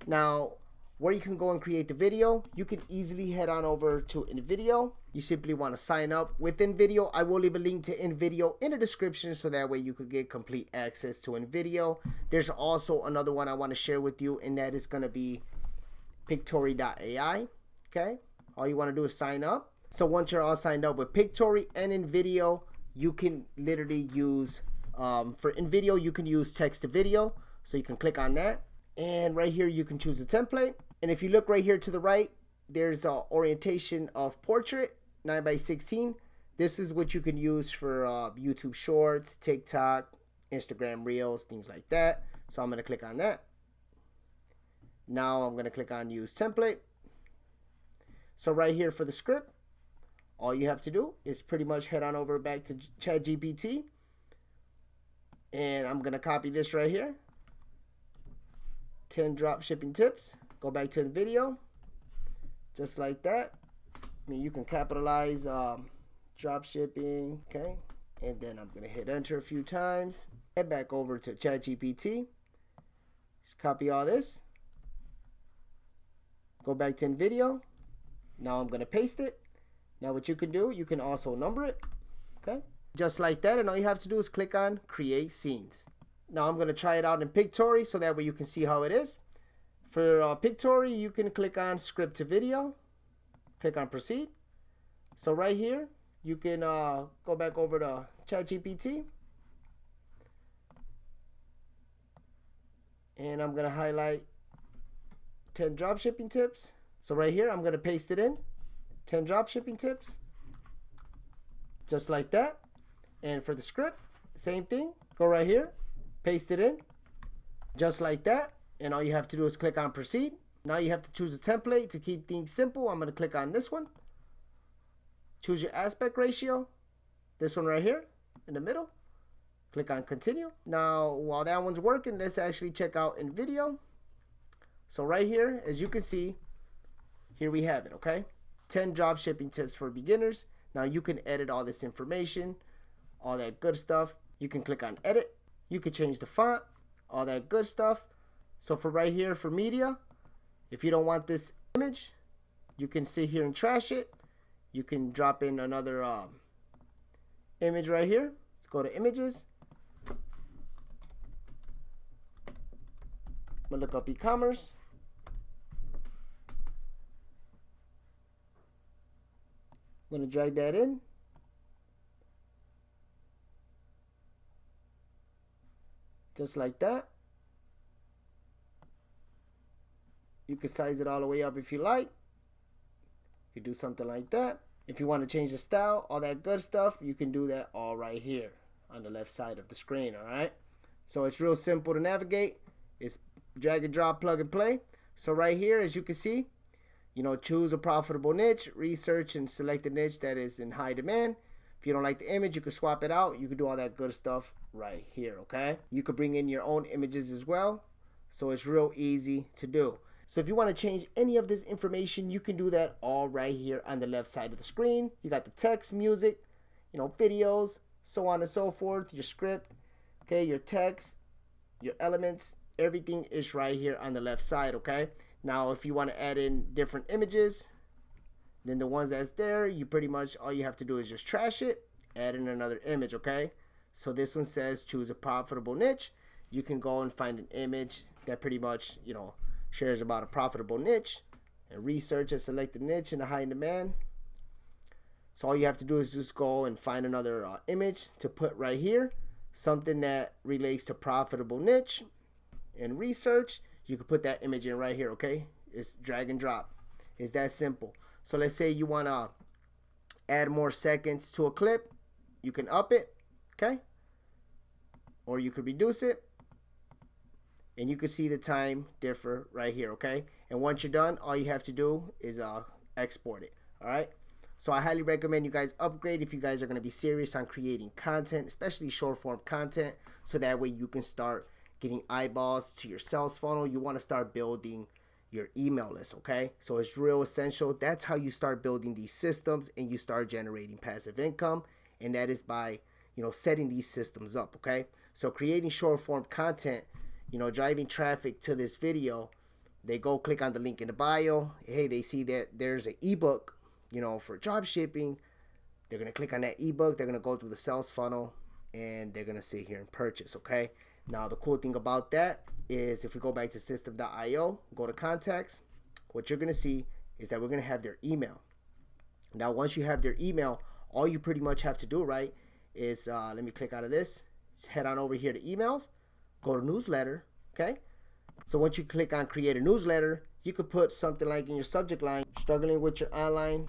Now, where you can go and create the video, you can easily head on over to InVideo. You simply want to sign up with InVideo. I will leave a link to InVideo in the description so that way you could get complete access to InVideo. There's also another one I want to share with you, and that is going to be Pictory.ai, okay? All you want to do is sign up. So once you're all signed up with Pictory and InVideo, you can literally use, for InVideo, you can use text to video. So you can click on that. And right here, you can choose a template. And if you look right here to the right, there's an orientation of portrait, 9:16. This is what you can use for YouTube Shorts, TikTok, Instagram Reels, things like that. So I'm going to click on that. Now I'm going to click on Use Template. So right here for the script, all you have to do is pretty much head on over back to ChatGPT. And I'm going to copy this right here. 10 drop shipping tips. Go back to the video. Just like that. I mean, you can capitalize drop shipping. Okay. And then I'm going to hit enter a few times. Head back over to ChatGPT. Just copy all this. Go back to video. Now I'm going to paste it. Now what you can do, you can also number it. Okay. Just like that. And all you have to do is click on create scenes. Now I'm going to try it out in Pictory so that way you can see how it is. For Pictory, you can click on script to video. Click on proceed. So right here, you can go back over to ChatGPT. And I'm going to highlight 10 dropshipping tips. So right here, I'm going to paste it in. 10 dropshipping tips. Just like that. And for the script, same thing. Go right here. Paste it in. Just like that. And all you have to do is click on proceed. Now you have to choose a template to keep things simple. I'm going to click on this one. Choose your aspect ratio. This one right here in the middle. Click on continue. Now while that one's working, let's actually check out InVideo. So right here, as you can see, here we have it, okay? 10 drop shipping tips for beginners. Now you can edit all this information, all that good stuff. You can click on edit. You can change the font, all that good stuff. So for right here for media, if you don't want this image, you can sit here and trash it. You can drop in another image right here. Let's go to images. I'm gonna look up e-commerce. I'm going to drag that in. Just like that. You can size it all the way up if you like. You do something like that. If you want to change the style, all that good stuff, you can do that all right here on the left side of the screen, all right? So it's real simple to navigate. It's drag and drop, plug and play. So right here, as you can see, choose a profitable niche, research and select a niche that is in high demand. If you don't like the image, you can swap it out. You can do all that good stuff right here, okay? You could bring in your own images as well. So it's real easy to do. So if you want to change any of this information, you can do that all right here on the left side of the screen. You got the text, music, videos, so on and so forth, your script, okay, your text, your elements, everything is right here on the left side, okay? Now, if you want to add in different images, then the ones that's there, you pretty much, all you have to do is just trash it, add in another image, okay? So this one says choose a profitable niche. You can go and find an image that pretty much, shares about a profitable niche and research and select the niche in a high demand. So all you have to do is just go and find another image to put right here, something that relates to profitable niche and research. You can put that image in right here, okay? It's drag and drop. It's that simple. So let's say you want to add more seconds to a clip. You can up it, okay? Or you could reduce it. And you can see the time differ right here, okay? And once you're done, all you have to do is export it, all right? So I highly recommend you guys upgrade if you guys are going to be serious on creating content, especially short form content, so that way you can start getting eyeballs to your sales funnel. You want to start building your email list, okay? So it's real essential. That's how you start building these systems and you start generating passive income, and that is by, setting these systems up, okay? So creating short form content, driving traffic to this video, they go click on the link in the bio. Hey, they see that there's an ebook, for drop shipping. They're going to click on that ebook. They're going to go through the sales funnel and they're going to sit here and purchase, okay? Now, the cool thing about that is if we go back to system.io, go to contacts, what you're going to see is that we're going to have their email. Now, once you have their email, all you pretty much have to do, right, is let me click out of this. Just head on over here to emails. Go to newsletter, okay? So once you click on create a newsletter, you could put something like in your subject line, struggling with your online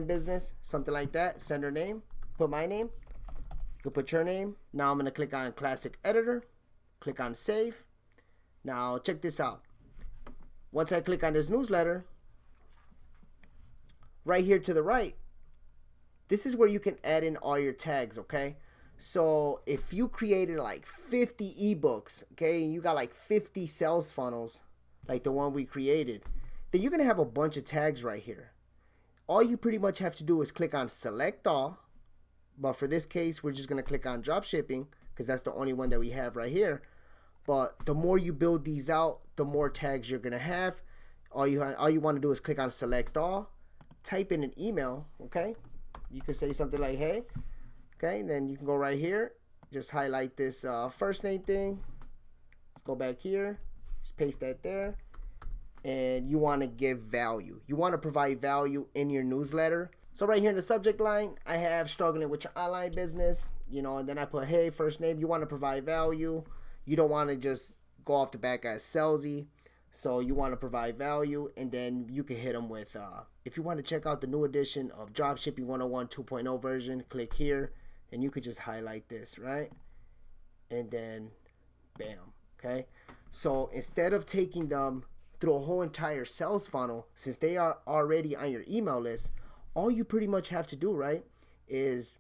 business, something like that. Sender name, put my name. You could put your name. Now I'm going to click on classic editor, click on save. Now check this out. Once I click on this newsletter, right here to the right, this is where you can add in all your tags, okay? So if you created like 50 ebooks, okay, and you got like 50 sales funnels, like the one we created, then you're going to have a bunch of tags right here. All you pretty much have to do is click on select all. But for this case, we're just going to click on drop shipping because that's the only one that we have right here. But the more you build these out, the more tags you're going to have. All you want to do is click on select all, type in an email, okay? You could say something like, hey. Okay, then you can go right here, just highlight this first name thing. Let's go back here, just paste that there. And you want to give value. You want to provide value in your newsletter. So right here in the subject line, I have struggling with your online business, and then I put, hey, first name. You want to provide value. You don't want to just go off the back as salesy. So you want to provide value, and then you can hit them with, if you want to check out the new edition of Dropshipping 101 2.0 version, click here. And you could just highlight this, right? And then, bam, okay? So instead of taking them through a whole entire sales funnel, since they are already on your email list, all you pretty much have to do, right, is,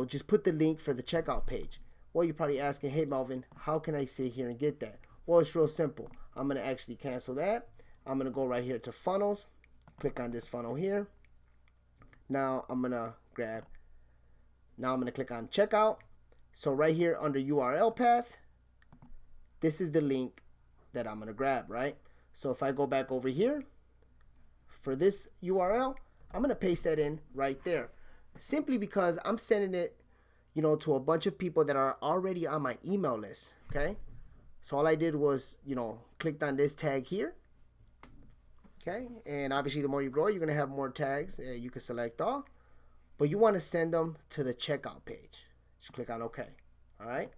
just put the link for the checkout page. Well, you're probably asking, hey, Melvin, how can I sit here and get that? Well, it's real simple. I'm going to actually cancel that. I'm going to go right here to funnels, click on this funnel here. Now I'm going to click on checkout. So right here under URL path, this is the link that I'm going to grab, right? So if I go back over here for this URL, I'm going to paste that in right there. Simply because I'm sending it, to a bunch of people that are already on my email list, okay? So all I did was, clicked on this tag here. Okay, and obviously the more you grow, you're gonna have more tags. You can select all, but you want to send them to the checkout page. Just click on OK. All right,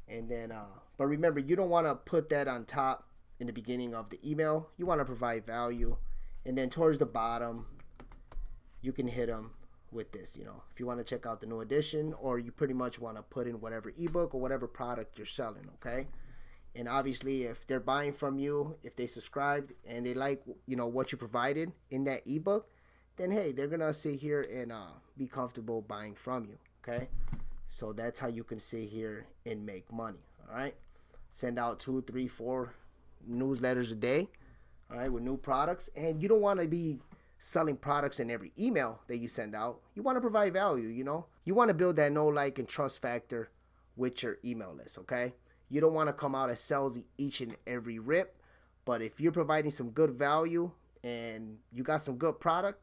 and then but remember, you don't want to put that on top in the beginning of the email. You want to provide value, and then towards the bottom, you can hit them with this. You know, if you want to check out the new edition, or you pretty much want to put in whatever ebook or whatever product you're selling. Okay. And obviously, if they're buying from you, if they subscribed and they like, you know, what you provided in that ebook, then hey, they're gonna sit here and be comfortable buying from you. Okay, so that's how you can sit here and make money. All right, send out 2, 3, 4 newsletters a day. All right, with new products, and you don't want to be selling products in every email that you send out. You want to provide value. You know, you want to build that know, like, and trust factor with your email list. Okay. You don't want to come out as salesy each and every rip, but if you're providing some good value and you got some good product,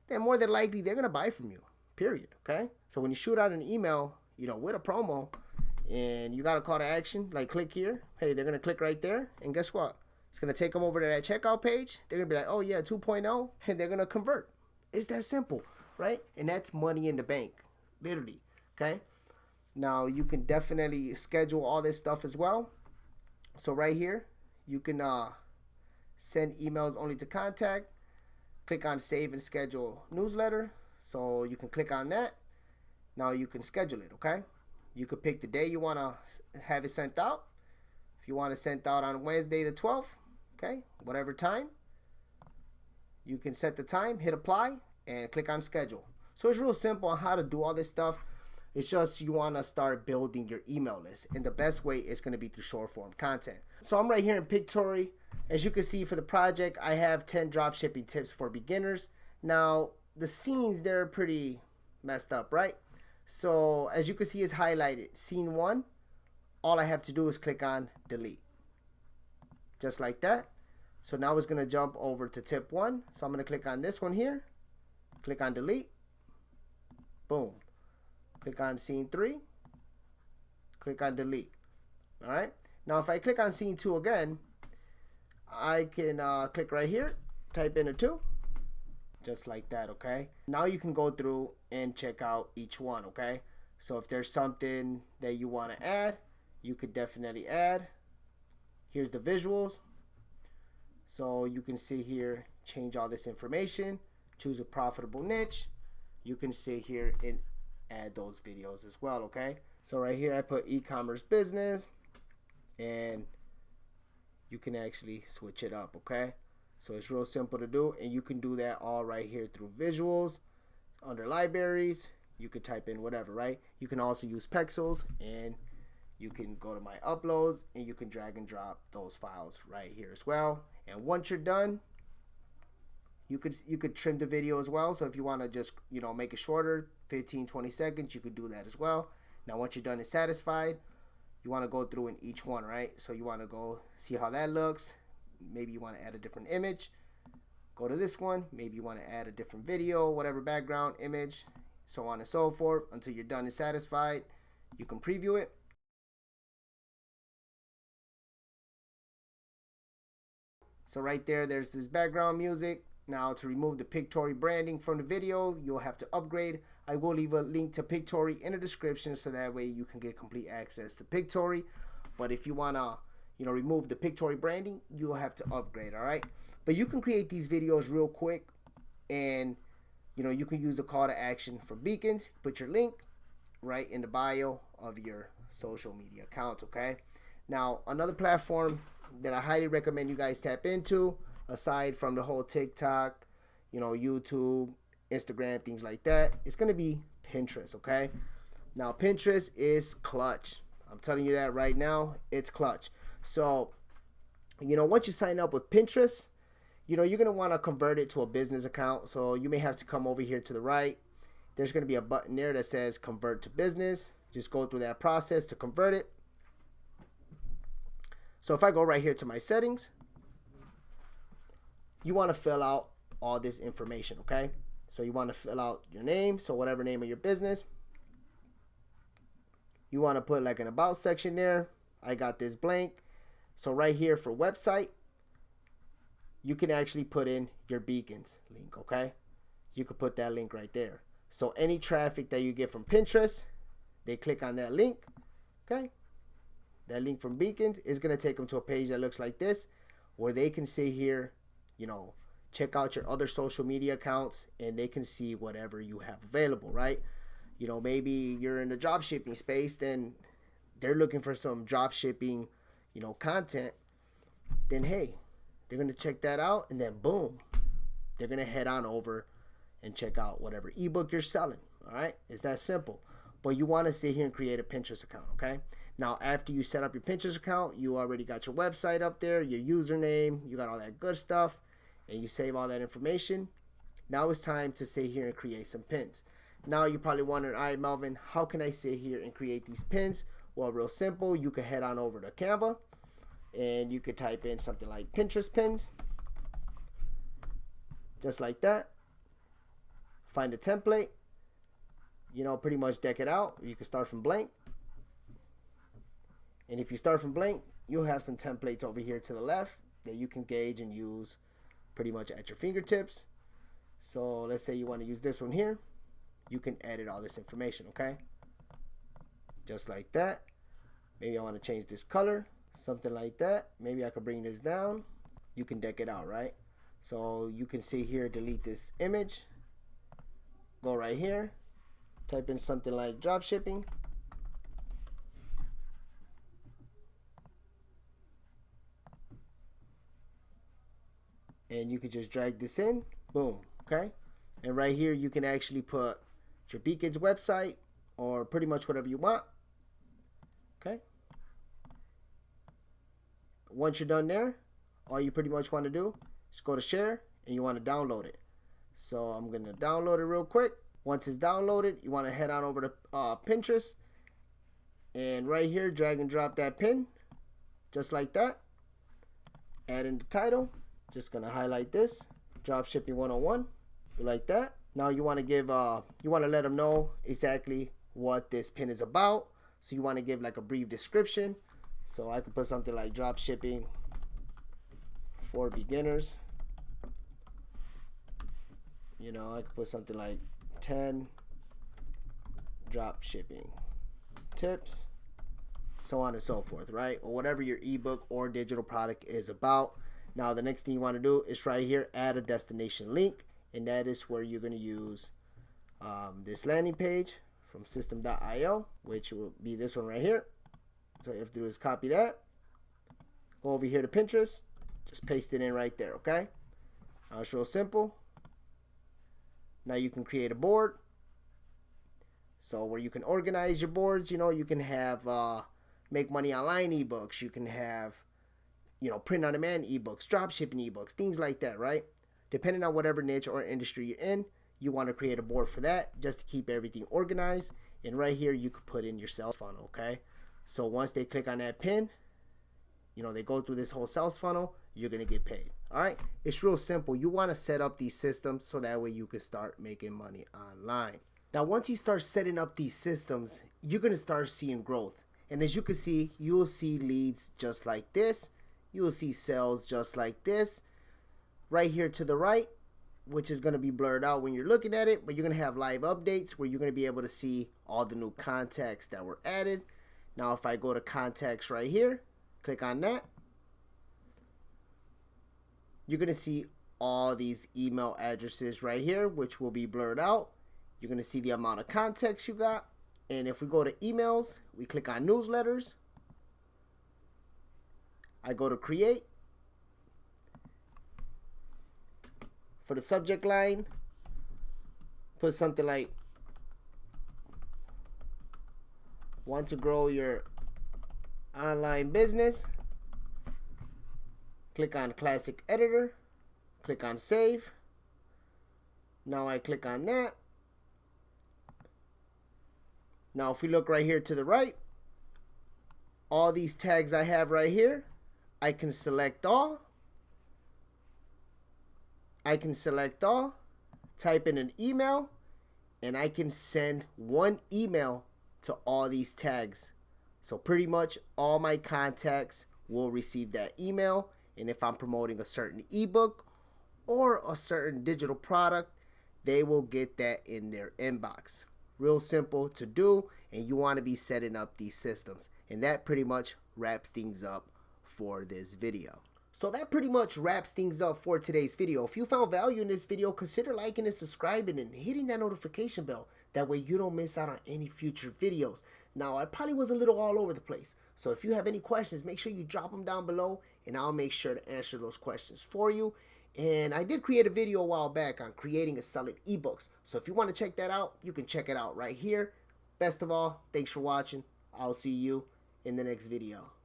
then more than likely they're going to buy from you, period, okay? So when you shoot out an email, you know, with a promo and you got a call to action, like click here, hey, they're going to click right there, and guess what? It's going to take them over to that checkout page. They're going to be like, oh yeah, 2.0, and they're going to convert. It's that simple, right? And that's money in the bank, literally, okay? Now, you can definitely schedule all this stuff as well. So right here, you can send emails only to contact. Click on save and schedule newsletter. So you can click on that. Now you can schedule it, okay? You could pick the day you want to have it sent out. If you want it sent out on Wednesday the 12th, okay, whatever time, you can set the time, hit apply, and click on schedule. So it's real simple on how to do all this stuff. It's just you want to start building your email list. And the best way is going to be through short form content. So I'm right here in Pictory. As you can see for the project, I have 10 drop shipping tips for beginners. Now, the scenes, they're pretty messed up, right? So as you can see, it's highlighted. Scene 1, all I have to do is click on delete. Just like that. So now it's going to jump over to tip 1. So I'm going to click on this one here. Click on delete. Boom. Click on scene 3, click on delete. All right. Now, if I click on scene 2 again, I can click right here, type in a 2, just like that. Okay. Now you can go through and check out each one. Okay. So if there's something that you want to add, you could definitely add. Here's the visuals. So you can see here, change all this information, choose a profitable niche. You can sit here and add those videos as well. Okay, so right here I put e-commerce business, and you can actually switch it up. Okay, so it's real simple to do, and you can do that all right here through visuals. Under libraries, you could type in whatever, right? You can also use pixels, and you can go to my uploads, and you can drag and drop those files right here as well. And once you're done, you could trim the video as well. So if you want to just, you know, make it shorter, 15-20 seconds, you could do that as well. Now once you're done and satisfied, you want to go through in each one, right? So you want to go see how that looks. Maybe you want to add a different image. Go to this one. Maybe you want to add a different video, whatever background image, so on and so forth, until you're done and satisfied. You can preview it. So right there, there's this background music. Now to remove the Pictory branding from the video, you'll have to upgrade. I will leave a link to Pictory in the description, so that way you can get complete access to Pictory. But if you want to, you know, remove the Pictory branding, you'll have to upgrade. All right, but you can create these videos real quick, and you know, you can use the call to action for beacons. Put your link right in the bio of your social media accounts. Okay, now another platform that I highly recommend you guys tap into, aside from the whole TikTok, you know, YouTube, Instagram, things like that, it's going to be Pinterest. Okay, now Pinterest is clutch. I'm telling you that right now, it's clutch. So, you know, once you sign up with Pinterest, you know, you're going to want to convert it to a business account. So you may have to come over here to the right. There's going to be a button there that says convert to business. Just go through that process to convert it. So if I go right here to my settings, you want to fill out all this information. Okay, so you want to fill out your name, so whatever name of your business. You want to put like an about section there. I got this blank. So right here for website, you can actually put in your beacons link, okay? You could put that link right there. So any traffic that you get from Pinterest, they click on that link, okay? That link from beacons is going to take them to a page that looks like this, where they can see here, you know, check out your other social media accounts, and they can see whatever you have available, right? You know, maybe you're in the drop shipping space, then they're looking for some drop shipping, you know, content. Then hey, they're going to check that out, and then boom, they're going to head on over and check out whatever ebook you're selling. All right, it's that simple. But you want to sit here and create a Pinterest account, okay? Now, after you set up your Pinterest account, you already got your website up there, your username, you got all that good stuff, and you save all that information. Now it's time to sit here and create some pins. Now you're probably wondering, all right, Melvin, how can I sit here and create these pins? Well, real simple. You can head on over to Canva, and you could type in something like Pinterest pins, just like that. Find a template, you know, pretty much deck it out. You can start from blank. And if you start from blank, you'll have some templates over here to the left that you can gauge and use pretty much at your fingertips. So let's say you want to use this one here. You can edit all this information, okay? Just like that. Maybe I want to change this color, something like that. Maybe I could bring this down. You can deck it out, right? So you can see here, delete this image. Go right here, type in something like drop shipping. And you can just drag this in, boom, okay? And right here, you can actually put your beacon's website or pretty much whatever you want, okay? Once you're done there, all you pretty much want to do is go to share and you want to download it. So I'm going to download it real quick. Once it's downloaded, you want to head on over to Pinterest. And right here, drag and drop that pin, just like that. Add in the title. Just going to highlight this, Dropshipping 101, like that. Now you want to give, you want to let them know exactly what this pin is about. So you want to give like a brief description. So I could put something like dropshipping for beginners. You know, I could put something like 10 drop shipping tips, so on and so forth, right? Or whatever your ebook or digital product is about. Now the next thing you want to do is right here, add a destination link, and that is where you're going to use this landing page from system.io, which will be this one right here. So all you have to do is copy that, go over here to Pinterest, just paste it in right there, okay? Now it's real simple. Now you can create a board, so where you can organize your boards. You know, you can have make money online ebooks, you can have, you know, print on demand ebooks, drop shipping ebooks, things like that, right? Depending on whatever niche or industry you're in, you want to create a board for that just to keep everything organized. And right here you could put in your sales funnel, okay? So once they click on that pin, you know, they go through this whole sales funnel, you're going to get paid. All right, it's real simple. You want to set up these systems so that way you can start making money online. Now, once you start setting up these systems, you're going to start seeing growth. And as you can see, you will see leads just like this. You will see sales just like this. Right here to the right, which is going to be blurred out when you're looking at it, but you're going to have live updates where you're going to be able to see all the new contacts that were added. Now, if I go to contacts right here, click on that, you're going to see all these email addresses right here, which will be blurred out. You're going to see the amount of contacts you got. And if we go to emails, we click on newsletters. I go to create. For the subject line, put something like want to grow your online business. Click on classic editor, click on save. Now I click on that. Now if we look right here to the right, all these tags I have right here, I can select all. I can select all, type in an email, and I can send one email to all these tags. So pretty much all my contacts will receive that email, And if I'm promoting a certain ebook or a certain digital product, they will get that in their inbox. Real simple to do, and you want to be setting up these systems. And that pretty much wraps things up for this video. So that pretty much wraps things up for today's video. If you found value in this video, consider liking and subscribing and hitting that notification bell. That way you don't miss out on any future videos. Now, I probably was a little all over the place. So if you have any questions, make sure you drop them down below and I'll make sure to answer those questions for you. And I did create a video a while back on creating and selling ebooks. So if you want to check that out, you can check it out right here. Best of all, thanks for watching. I'll see you in the next video.